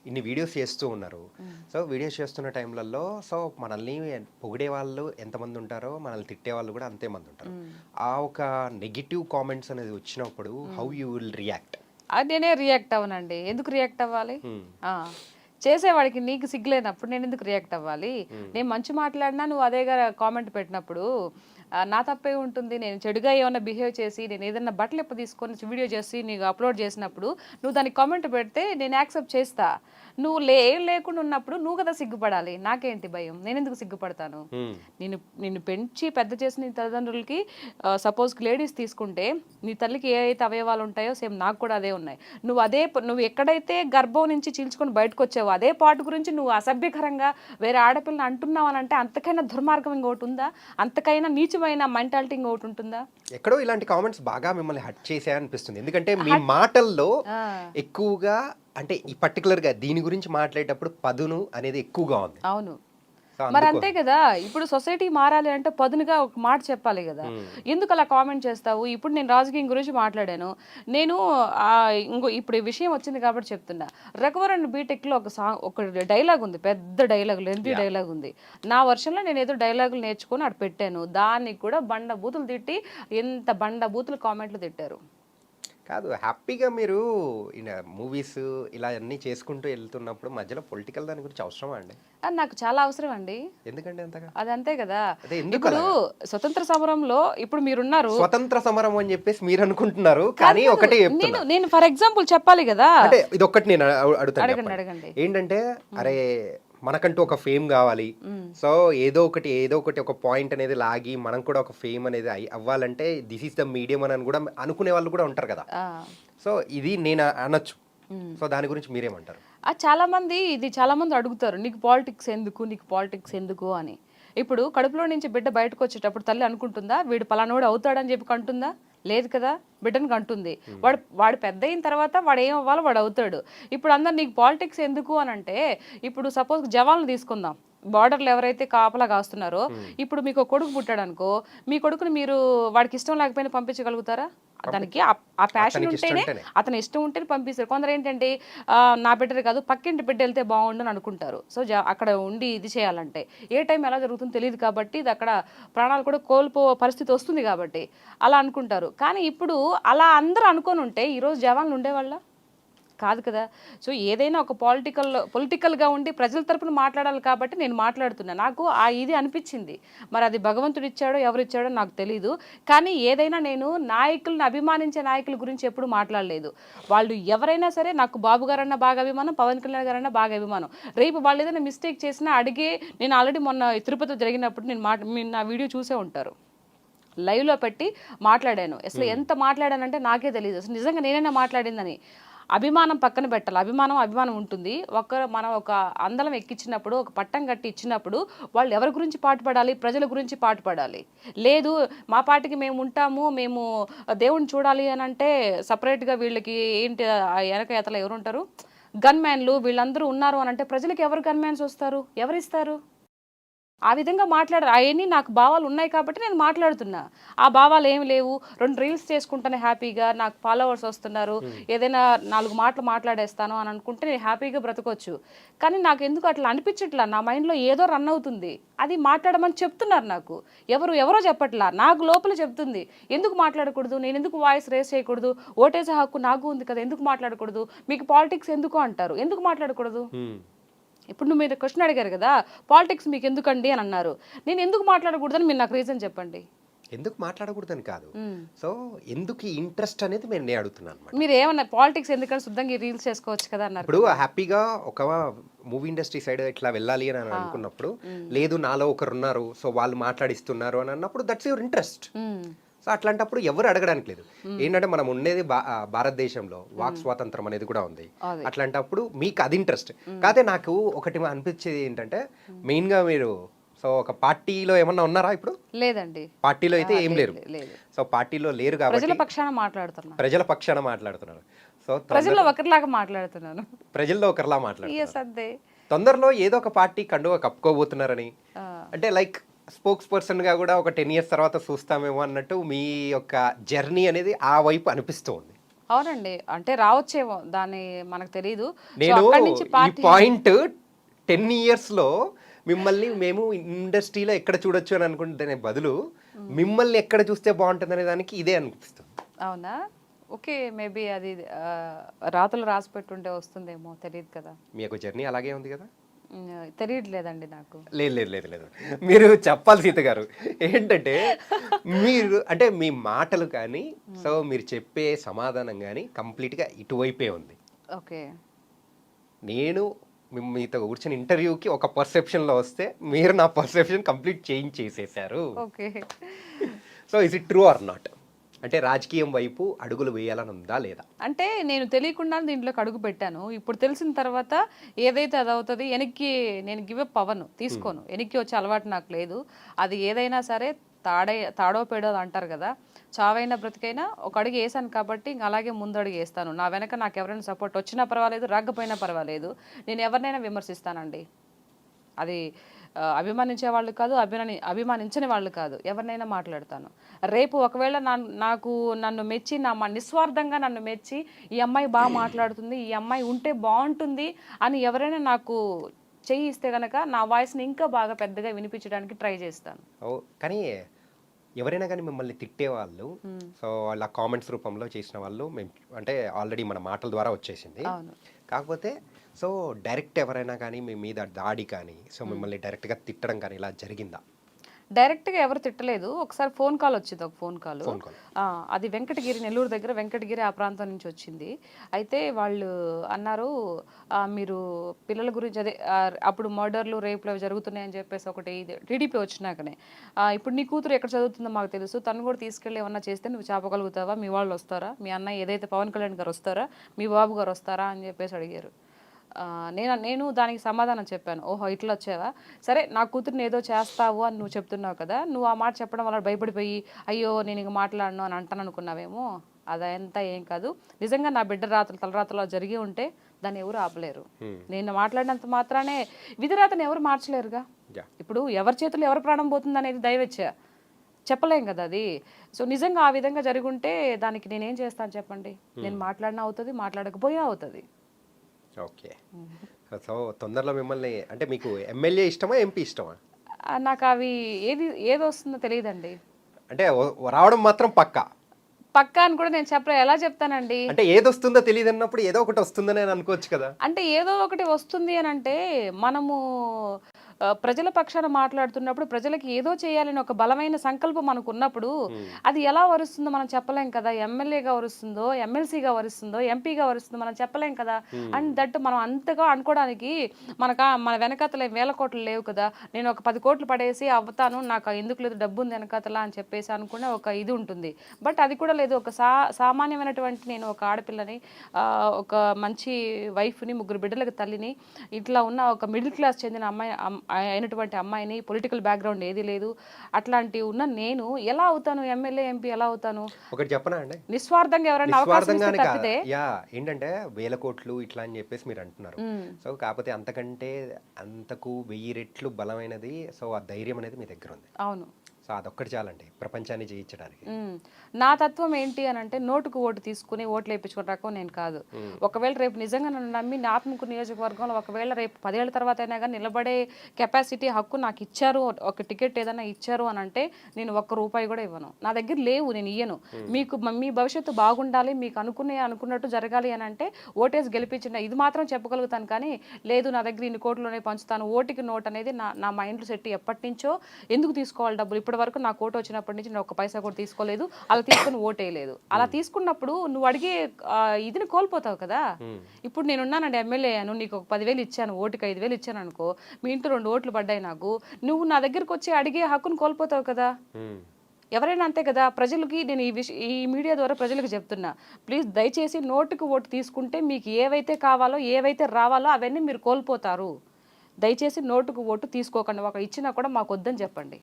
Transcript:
ఇన్ని వీడియోస్ చేస్తూ ఉన్నారు. సో వీడియోస్ చేస్తున్న టైంలలో సో మనల్ని పొగిడే వాళ్ళు ఎంతమంది ఉంటారో మనల్ని తిట్టే వాళ్ళు కూడా అంతే మంది ఉంటారు. ఆ ఒక నెగిటివ్ కామెంట్స్ అనేది వచ్చినప్పుడు హౌ యూ విల్ రియాక్ట్? అది నేనే రియాక్ట్ అవ్వనండి. ఎందుకు రియాక్ట్ అవ్వాలి? ఆ! చేసేవాడికి నీకు సిగ్గులేనప్పుడు నేను ఎందుకు రియాక్ట్ అవ్వాలి? నేను మంచి మాట్లాడినా నువ్వు అదేగా కామెంట్ పెట్టినప్పుడు నా తప్పే ఉంటుంది. నేను చెడుగా ఏమన్నా బిహేవ్ చేసి నేను ఏదన్నా బట్టలు ఇప్ప తీసుకొని వీడియో చేసి నీకు అప్లోడ్ చేసినప్పుడు నువ్వు దానికి కామెంట్ పెడితే నేను యాక్సెప్ట్ చేస్తా. నువ్వు ఏం లేకుండా ఉన్నప్పుడు నువ్వు కదా సిగ్గుపడాలి. నాకేంటి భయం? నేను ఎందుకు సిగ్గుపడతాను? నిన్ను నిన్ను పెంచి పెద్ద చేసిన నీ తల్లిదండ్రులకి సపోజ్ లేడీస్ తీసుకుంటే నీ తల్లికి ఏ అయితే అవయవాలు ఉంటాయో సేమ్ నాకు కూడా అదే ఉన్నాయి. నువ్వు ఎక్కడైతే గర్భం నుంచి చీల్చుకొని బయటకు వచ్చావో అదే పాటు గురించి నువ్వు అసభ్యకరంగా వేరే ఆడపిల్లని అంటున్నావు అని అంటే అంతకైనా దుర్మార్గం ఇంకోటి ఉందా? అంతకైనా నీచమైన మెంటాలిటీ ఇంకోటి ఉంటుందా? ఎక్కడో ఇలాంటి కామెంట్స్ బాగా మిమ్మల్ని హర్ట్ చేసే అనిపిస్తుంది. ఎందుకంటే మీ మాటల్లో ఎక్కువగా అంటే ఈ పర్టికులర్ గా దీని గురించి మాట్లాడేటప్పుడు పదును అనేది ఎక్కువగా ఉంది. అవును. మరి అంతే కదా. ఇప్పుడు సొసైటీ మారాలి అంటే పదునుగా ఒక మాట చెప్పాలి కదా. ఎందుకు అలా కామెంట్ చేస్తావు? ఇప్పుడు నేను రాజకీయం గురించి మాట్లాడాను. నేను ఇప్పుడు ఈ విషయం వచ్చింది కాబట్టి చెప్తున్నా. రఘువరన్ బీటెక్ లో ఒక డైలాగ్ ఉంది, పెద్ద డైలాగ్, లెంతీ డైలాగ్ ఉంది. నా వర్షంలో నేను ఏదో డైలాగులు నేర్చుకొని అటు పెట్టాను. దానికి కూడా బండ బూతులు తిట్టి ఎంత బండ బూతులు కామెంట్లు తిట్టారు. కాదు, హ్యాపీగా మీరు మూవీస్ ఇలా అన్నీ చేసుకుంటూ వెళ్తున్నప్పుడు మధ్యలో పొలిటికల్ దాని గురించి అవసరమా అండి? అది నాకు చాలా అవసరం అండి. ఎందుకంటే అంతగా అది అంతే కదా. ఇప్పుడు స్వతంత్ర సమరంలో ఇప్పుడు మీరున్నారు, స్వతంత్ర సమరం అని చెప్పేసి మీరు అనుకుంటున్నారు, కానీ ఒకటే నేను ఫర్ ఎగ్జాంపుల్ చెప్పాలి కదా. అంటే ఇది ఒక్కటి నేను అడగండి. ఏంటంటే అరే మనకంటూ ఒక ఫేమ్ కావాలి. సో ఏదో ఒకటి ఒక పాయింట్ అనేది లాగి మనం కూడా ఒక ఫేమ్ అనేది అవ్వాలంటే దిస్ ఈస్ ద మీడియం అని కూడా అనుకునే వాళ్ళు కూడా ఉంటారు కదా. సో ఇది నేను అనొచ్చు. సో దాని గురించి మీరేమంటారు? చాలా మంది అడుగుతారు, నీకు పాలిటిక్స్ ఎందుకు అని. ఇప్పుడు కడుపులో నుంచి బిడ్డ బయటకు వచ్చేటప్పుడు తల్లి అనుకుంటుందా వీడు పలానోడు అవుతాడని చెప్పి కంటుందా? లేదు కదా. బిడ్డను కంటుంది. వాడు పెద్ద అయిన తర్వాత వాడు ఏం అవ్వాలో వాడు అవుతాడు. ఇప్పుడు అందరు నీకు పాలిటిక్స్ ఎందుకు అని అంటే, ఇప్పుడు సపోజ్ జవాన్లు తీసుకుందాం, బార్డర్లు ఎవరైతే కాపలా కాస్తున్నారో, ఇప్పుడు మీకు కొడుకు పుట్టాడు అనుకో, మీ కొడుకుని మీరు వాడికి ఇష్టం లేకపోయినా పంపించగలుగుతారా? దానికి ఆ ప్యాషన్ ఉంటేనే, అతని ఇష్టం ఉంటేనే పంపిస్తారు. కొందరు ఏంటంటే నా బిడ్డలు కాదు పక్కింటి బిడ్డ వెళ్తే బాగుండు అని అనుకుంటారు. సో అక్కడ ఉండి ఇది చేయాలంటే ఏ టైం ఎలా జరుగుతుందో తెలియదు కాబట్టి ఇది అక్కడ ప్రాణాలు కూడా పరిస్థితి వస్తుంది కాబట్టి అలా అనుకుంటారు. కానీ ఇప్పుడు అలా అందరూ అనుకొని ఉంటే ఈరోజు జవాన్లు ఉండేవాళ్ళ కాదు కదా. సో ఏదైనా ఒక పొలిటికల్గా ఉండి ప్రజల తరపున మాట్లాడాలి కాబట్టి నేను మాట్లాడుతున్నా. నాకు ఇది అనిపించింది. మరి అది భగవంతుడు ఇచ్చాడో ఎవరిచ్చాడో నాకు తెలీదు. కానీ ఏదైనా నేను నాయకులను అభిమానించే నాయకుల గురించి ఎప్పుడు మాట్లాడలేదు. వాళ్ళు ఎవరైనా సరే నాకు బాబు గారన్నా బాగా అభిమానం, పవన్ కళ్యాణ్ గారన్నా బాగా అభిమానం. రేపు వాళ్ళు ఏదైనా మిస్టేక్ చేసినా అడిగే, నేను ఆల్రెడీ మొన్న తిరుపతిలో జరిగినప్పుడు మీరు నా వీడియో చూసే ఉంటారు, లైవ్లో పెట్టి మాట్లాడాను. అసలు ఎంత మాట్లాడానంటే నాకే తెలియదు అసలు నిజంగా నేనైనా మాట్లాడిందని. అభిమానం పక్కన పెట్టాలి. అభిమానం ఉంటుంది. మనం ఒక అందలం ఎక్కించినప్పుడు, ఒక పట్టం కట్టి ఇచ్చినప్పుడు వాళ్ళు ఎవరి గురించి పాటుపడాలి? ప్రజల గురించి పాటుపడాలి. లేదు మా పాటికి మేము ఉంటాము, మేము దేవుణ్ణి చూడాలి అని అంటే సపరేట్గా వీళ్ళకి ఏంటి వెనక ఎతల ఎవరు ఉంటారు? గన్ మ్యాన్లు వీళ్ళందరూ ఉన్నారు అని అంటే ప్రజలకు ఎవరు గన్ మ్యాన్స్ వస్తారు? ఎవరిస్తారు? ఆ విధంగా అవన్నీ నాకు భావాలు ఉన్నాయి కాబట్టి నేను మాట్లాడుతున్నా. ఆ భావాలు ఏమి లేవు. 2 రీల్స్ చేసుకుంటానే హ్యాపీగా నాకు ఫాలోవర్స్ వస్తున్నారు, ఏదైనా 4 మాటలు మాట్లాడేస్తాను అని అనుకుంటే నేను హ్యాపీగా బ్రతకొచ్చు. కానీ నాకు ఎందుకు అట్లా అనిపించట్లా. నా మైండ్లో ఏదో రన్ అవుతుంది. అది మాట్లాడమని చెప్తున్నారు నాకు. ఎవరో చెప్పట్లా, నాకు లోపల చెప్తుంది. ఎందుకు మాట్లాడకూడదు? నేను ఎందుకు వాయిస్ రేస్ చేయకూడదు? ఓటేసే హక్కు నాకు ఉంది కదా, ఎందుకు మాట్లాడకూడదు? మీకు పాలిటిక్స్ ఎందుకు అంటారు, ఎందుకు మాట్లాడకూడదు? ఇప్పుడు మీరు క్వశ్చన్ అడిగారు కదా, పాలిటిక్స్ మీకు ఎందుకండి అని అన్నారు. నేను ఎందుకు మాట్లాడకూడదని మీరు నాకు రీజన్ చెప్పండి. ఎందుకు మాట్లాడకూడదని కాదు, సో ఎందుకు ఇంట్రెస్ట్ అనేది నేను అడుగుతున్నాను. మీరు ఏమన్నా పాలిటిక్స్ ఎందుకంటే శుద్ధంగా రీల్స్ చేసుకోవచ్చు కదా అన్నారు. ఇప్పుడు హ్యాపీగా ఒక మూవీ ఇండస్ట్రీ సైడ్ ఇట్లా వెళ్ళాలి అని అనుకున్నప్పుడు, లేదు నాలో ఒకరు ఉన్నారు సో వాళ్ళు మాట్లాడిస్తున్నారు అని అన్నప్పుడు దట్స్ యువర్ ఇంట్రెస్ట్. సో అట్లాంటప్పుడు ఎవరు అడగడానికి లేదు. ఏంటంటే మనం ఉండేది భారతదేశంలో వాక్ స్వాతంత్రం అనేది కూడా ఉంది. అట్లాంటప్పుడు మీకు అది ఇంట్రెస్ట్. కాకపోతే నాకు ఒకటి అనిపించేది ఏంటంటే, మెయిన్ గా మీరు సో ఒక పార్టీలో ఏమన్నా ఉన్నారా ఇప్పుడు? లేదండి, పార్టీలో అయితే ఏం లేరు. సో పార్టీలో లేరు కాబట్టి ప్రజల పక్షాన మాట్లాడుతున్నారు. సో ప్రజల్లో ఒకరిలాగా మాట్లాడుతున్నాను. ప్రజల్లో ఒకరిలా మాట్లాడుతున్నారు. తొందరలో ఏదో ఒక పార్టీ కండువా కప్పుకోబోతున్నారని, అంటే లైక్ స్పోక్స్ పర్సన్ గా కూడా ఒక 10 years తర్వాత చూస్తామేమో అన్నట్టు మీ యొక్క జర్నీ అనేది ఆ వైపు అనిపిస్తూ ఉంది. అవునండి. అంటే రావచ్చేమో దాన్ని మనకు తెలీదు. సో, నేను అక్కడి నుంచి ఈ పార్టీ పాయింట్ 10 ఇయర్స్‌లో మిమ్మల్ని మేము ఇండస్ట్రీలో ఎక్కడ చూడొచ్చు అని అనుకుంటే బదులు మిమ్మల్ని ఎక్కడ చూస్తే బాగుంటుందనే దానికి ఇదే అనిపిస్తుంది. అవునా? ఓకే. మేబీ అది రాతలు రాసి పెట్టుంటే వస్తుందేమో తెలీదు కదా! మీ యొక్క జర్నీ అలాగే ఉంది కదా? తెలియట్లేదండి నాకు. లేదు లేదు లేదు లేదు. మీరు చెప్పాలి సీత గారు. ఏంటంటే మీరు అంటే మీ మాటలు కానీ, సో మీరు చెప్పే సమాధానం గానీ కంప్లీట్‌గా ఇటువైపే ఉంది. ఓకే. నేను మీతో కూర్చొని ఇంటర్వ్యూకి ఒక పర్సెప్షన్‌లో వస్తే, మీరు నా పర్సెప్షన్ కంప్లీట్ చేంజ్ చేసేసారు. Okay. So is it true or not? అంటే రాజకీయం వైపు అడుగులు వేయాలని ఉందా లేదా? అంటే నేను తెలియకుండానే దీంట్లోకి అడుగు పెట్టాను. ఇప్పుడు తెలిసిన తర్వాత ఏదైతే అదవుతది. ఎనక్కి నేను గివ్ అప్ అవ్వను. తీసుకోను. ఎనక్కి వచ్చే అలవాటు నాకు లేదు. అది ఏదైనా సరే తాడో పేడో అంటారు కదా! చావైనా బ్రతికైనా ఒక అడుగు ఏసాను కాబట్టి ఇంక అలాగే ముందడుగు ఏస్తాను. నా వెనక నాకు ఎవరైనా సపోర్ట్ వచ్చినా పర్వాలేదు, రాకపోయినా పర్వాలేదు. నేను ఎవరినైనా విమర్శిస్తానండి. అది అభిమానించే వాళ్ళు కాదు, అభిమానించని వాళ్ళు కాదు. ఎవరినైనా మాట్లాడతాను. రేపు ఒకవేళ నన్ను మెచ్చి నిస్వార్థంగా నన్ను మెచ్చి ఈ అమ్మాయి బాగా మాట్లాడుతుంది, ఈ అమ్మాయి ఉంటే బాగుంటుంది అని ఎవరైనా నాకు చెయ్యి ఇస్తే గనక నా వాయిస్ని ఇంకా బాగా పెద్దగా వినిపించడానికి ట్రై చేస్తాను. కానీ ఎవరైనా కానీ మిమ్మల్ని తిట్టేవాళ్ళు, సో వాళ్ళ కామెంట్స్ రూపంలో చేసిన వాళ్ళు మేము అంటే ఆల్రెడీ మన మాటల ద్వారా వచ్చేసింది. అవును. కాకపోతే సో డైరెక్ట్ ఎవరైనా కానీ మీ మీద దాడి కానీ, సో మిమ్మల్ని డైరెక్ట్గా తిట్టడం కానీ ఇలా జరిగిందా? డైరెక్ట్గా ఎవరు తిట్టలేదు. ఒకసారి ఫోన్ కాల్ వచ్చింది. ఒక ఫోన్ కాల్. Phone call. అది వెంకటగిరి, నెల్లూరు దగ్గర వెంకటగిరి ఆ ప్రాంతం నుంచి వచ్చింది. అయితే వాళ్ళు అన్నారు, మీరు పిల్లల గురించి అదే అప్పుడు మర్డర్లు, రేపులు అవి జరుగుతున్నాయని చెప్పేసి ఒకటి టీడీపీ వచ్చినాకనే, ఇప్పుడు నీ కూతురు ఎక్కడ చదువుతుందో మాకు తెలుసు, తను కూడా తీసుకెళ్ళి ఏమన్నా చేస్తే నువ్వు చెప్పగలుగుతావా? మీ వాళ్ళు వస్తారా? మీ అన్నయ్య ఏదైతే పవన్ కళ్యాణ్ గారు వస్తారా? మీ బాబు గారు వస్తారా? అని చెప్పేసి అడిగారు. నేను దానికి సమాధానం చెప్పాను. ఓహో, ఇట్లా వచ్చావా? సరే, నా కూతుర్ని ఏదో చేస్తావు అని నువ్వు చెప్తున్నావు కదా, నువ్వు ఆ మాట చెప్పడం వల్ల భయపడిపోయి అయ్యో నేను ఇంక మాట్లాడను అని అంటాను అనుకున్నావేమో. అదంతా ఏం కాదు. నిజంగా నా బిడ్డ తలరాతలో జరిగి ఉంటే దాన్ని ఎవరు ఆపలేరు. నేను మాట్లాడినంత మాత్రానే విధిరాతను ఎవరు మార్చలేరుగా. ఇప్పుడు ఎవరి చేతుల్లో ఎవరి ప్రాణం పోతుంది అనేది దైవేచ్ఛ, చెప్పలేం కదా అది. సో నిజంగా ఆ విధంగా జరుగుంటే దానికి నేనేం చేస్తాను చెప్పండి? నేను మాట్లాడినా అవుతుంది, మాట్లాడకపోయినా అవుతుంది. ఓకే. సో తొందరలో మిమ్మల్ని అంటే మీకు ఎమ్మెల్యే ఇష్టమా, ఎంపీ ఇష్టమా? నాకు అవి ఏది వస్తుందో తెలియదండి. అంటే రావడం మాత్రం పక్కా అని కూడా నేను ఎలా చెప్తానండి? అంటే ఏది వస్తుందో తెలియదు అన్నప్పుడు ఏదో ఒకటి వస్తుందని అనుకోవచ్చు కదా. అంటే ఏదో ఒకటి వస్తుంది అని అంటే మనము ప్రజల పక్షాన మాట్లాడుతున్నప్పుడు ప్రజలకి ఏదో చేయాలని ఒక బలమైన సంకల్పం మనకు ఉన్నప్పుడు అది ఎలా వరుస్తుందో మనం చెప్పలేం కదా. ఎమ్మెల్యేగా వరుస్తుందో, ఎమ్మెల్సీగా వరుస్తుందో, ఎంపీగా వరుస్తుందో మనం చెప్పలేం కదా. అండ్ దట్ మనం అంతగా అనుకోవడానికి మన వెనకాతల వేల కోట్లు లేవు కదా. నేను ఒక 10 కోట్లు పడేసి అవ్వతాను, నాకు ఎందుకు లేదు, డబ్బు ఉంది వెనకాతల అని చెప్పేసి అనుకునే ఒక ఇది ఉంటుంది. బట్ అది కూడా లేదు. ఒక సామాన్యమైనటువంటి నేను ఒక ఆడపిల్లని, ఒక మంచి వైఫ్ని, 3 బిడ్డలకు తల్లిని, ఇట్లా ఉన్న ఒక మిడిల్ క్లాస్ చెందిన అయినటువంటి అమ్మాయిని, పొలిటికల్ బ్యాక్గ్రౌండ్ ఏది లేదు, అట్లాంటి ఉన్న నేను ఎలా అవుతాను ఎమ్మెల్యే, ఎంపీ ఎలా అవుతాను? ఒకటి చెప్పనా అండి, నిస్వార్థంగా ఎవరైనా అవకాశం ఇస్తే తప్పితే. ఏంటంటే 1000 కోట్లు ఇట్లా అని చెప్పేసి మీరు అంటున్నారు. సో కాకపోతే అంతకు 1000 రెట్లు బలమైనది, సో ఆ ధైర్యం అనేది మీ దగ్గర ఉంది. అవును. సో అదొక్కటి చాలండి ప్రపంచాన్ని జయించడానికి. నా తత్వం ఏంటి అని అంటే, నోటుకు ఓటు తీసుకుని ఓట్లు వేయించుకునే రకం నేను కాదు. ఒకవేళ రేపు నిజంగా నన్ను నమ్మి ఆత్మకూరు నియోజకవర్గంలో ఒకవేళ రేపు 10 ఏళ్ల తర్వాత అయినా కానీ నిలబడే కెపాసిటీ, హక్కు నాకు ఇచ్చారు, ఒక టికెట్ ఏదైనా ఇచ్చారు అని అంటే నేను ₹1 కూడా ఇవ్వను. నా దగ్గర లేవు, నేను ఇయ్యను. మీ భవిష్యత్తు బాగుండాలి, మీకు అనుకున్నట్టు జరగాలి అని అంటే ఓటేసి గెలిపించిన ఇది మాత్రం చెప్పగలుగుతాను. కానీ లేదు నా దగ్గర ఇన్ని కోట్లునే పంచుతాను, ఓటుకి నోట్ అనేది నా మైండ్లో సెట్ ఎప్పటి నుంచో. ఎందుకు తీసుకోవాలి డబ్బులు? ఇప్పటి వరకు నాకు ఓటు వచ్చినప్పటి నుంచి నేను 1 పైసా కూడా తీసుకోలేదు, అలా తీసుకుని ఓటేయలేదు. అలా తీసుకున్నప్పుడు నువ్వు అడిగే ఇదిని కోల్పోతావు కదా. ఇప్పుడు నేనున్నానండి, ఎమ్మెల్యే అయ్యాను, నీకు ఒక 10,000 ఇచ్చాను, ఓటుకి 5,000 ఇచ్చాను అనుకో, మీ ఇంట్లో 2 ఓట్లు పడ్డాయి నాకు, నువ్వు నా దగ్గరకు వచ్చి అడిగే హక్కును కోల్పోతావు కదా. ఎవరైనా అంతే కదా. ప్రజలకి నేను ఈ మీడియా ద్వారా ప్రజలకు చెప్తున్నా, ప్లీజ్ దయచేసి నోటుకు ఓటు తీసుకుంటే మీకు ఏవైతే కావాలో, ఏవైతే రావాలో అవన్నీ మీరు కోల్పోతారు. దయచేసి నోటుకు ఓటు తీసుకోకండి. ఒక ఇచ్చినా కూడా మాకు వద్దని చెప్పండి.